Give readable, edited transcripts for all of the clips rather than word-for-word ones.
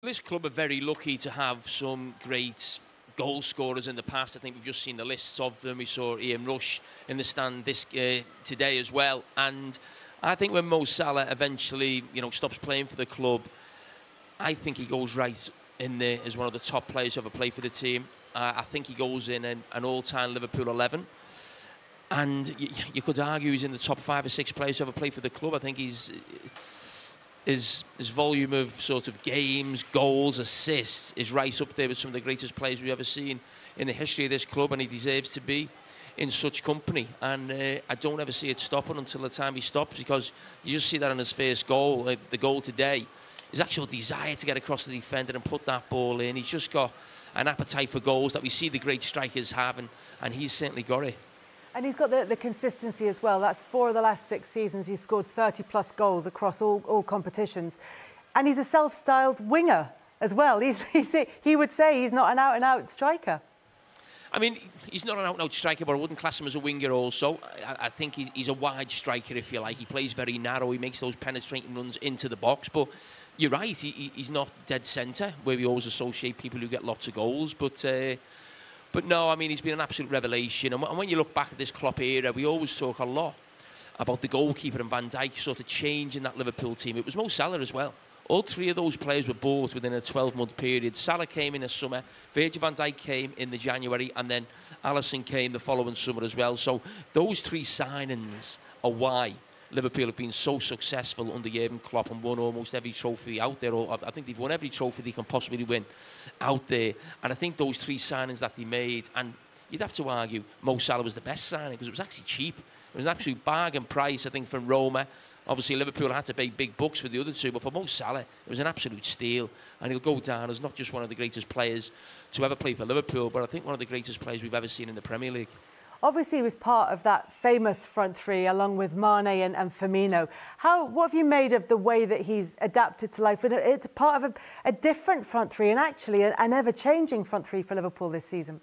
This club are very lucky to have some great goal scorers in the past. I think we've just seen the lists of them. We saw Ian Rush in the stand today as well. And I think when Mo Salah eventually, stops playing for the club, I think he goes right in there as one of the top players who ever played for the team. I think he goes in an all-time Liverpool 11. And you could argue he's in the top 5 or 6 players who ever played for the club. I think his volume of sort of games, goals, assists is right up there with some of the greatest players we've ever seen in the history of this club, and he deserves to be in such company. And I don't ever see it stopping until the time he stops, because you just see that on his first goal, the goal today, his actual desire to get across the defender and put that ball in. He's just got an appetite for goals that we see the great strikers have, and he's certainly got it. And he's got the consistency as well. That's 4 of the last 6 seasons. He's scored 30-plus goals across all competitions. And he's a self-styled winger as well. He would say he's not an out-and-out striker. I mean, he's not an out-and-out striker, but I wouldn't class him as a winger also. I think he's a wide striker, if you like. He plays very narrow. He makes those penetrating runs into the box. But you're right, he's not dead centre, where we always associate people who get lots of goals. But no, I mean, he's been an absolute revelation. And when you look back at this Klopp era, we always talk a lot about the goalkeeper and Van Dijk sort of changing that Liverpool team. It was Mo Salah as well. All 3 of those players were bought within a 12-month period. Salah came in the summer, Virgil van Dijk came in the January, and then Alisson came the following summer as well. So those 3 signings are why Liverpool have been so successful under Jurgen Klopp and won almost every trophy out there. I think they've won every trophy they can possibly win out there. And I think those 3 signings that they made, and you'd have to argue Mo Salah was the best signing because it was actually cheap. It was an absolute bargain price, I think, from Roma. Obviously, Liverpool had to pay big bucks for the other 2, but for Mo Salah, it was an absolute steal. And he'll go down as not just one of the greatest players to ever play for Liverpool, but I think one of the greatest players we've ever seen in the Premier League. Obviously, he was part of that famous front 3, along with Mane and Firmino. What have you made of the way that he's adapted to life? It's part of a different front 3, and actually an ever-changing front 3 for Liverpool this season.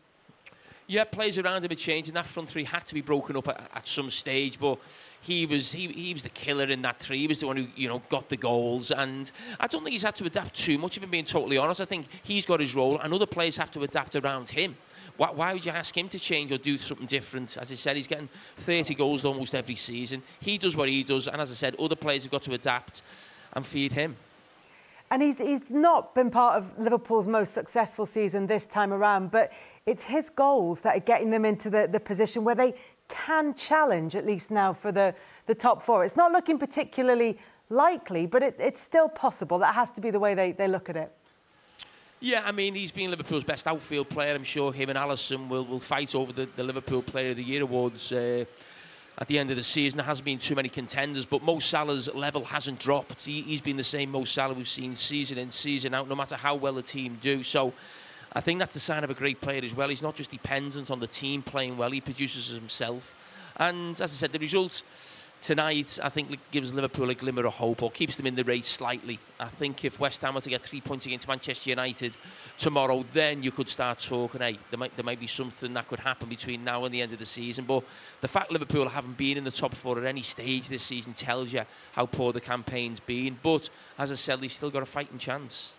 Yeah, players around him are changing. That front 3 had to be broken up at some stage, but he was the killer in that 3. He was the one who got the goals, and I don't think he's had to adapt too much. If I'm being totally honest, I think he's got his role, and other players have to adapt around him. Why would you ask him to change or do something different? As I said, he's getting 30 goals almost every season. He does what he does, and as I said, other players have got to adapt and feed him. And he's not been part of Liverpool's most successful season this time around, but it's his goals that are getting them into the position where they can challenge, at least now, for the top 4. It's not looking particularly likely, but it's still possible. That has to be the way they look at it. Yeah, I mean, he's been Liverpool's best outfield player. I'm sure him and Alisson will fight over the Liverpool Player of the Year awards at the end of the season. There hasn't been too many contenders, but Mo Salah's level hasn't dropped. He's been the same Mo Salah we've seen season in, season out, no matter how well the team do. So I think that's the sign of a great player as well. He's not just dependent on the team playing well, he produces himself. And as I said, the result tonight, I think, gives Liverpool a glimmer of hope, or keeps them in the race slightly. I think if West Ham were to get 3 points against Manchester United tomorrow, then you could start talking, hey, there might be something that could happen between now and the end of the season. But the fact Liverpool haven't been in the top 4 at any stage this season tells you how poor the campaign's been. But, as I said, they've still got a fighting chance.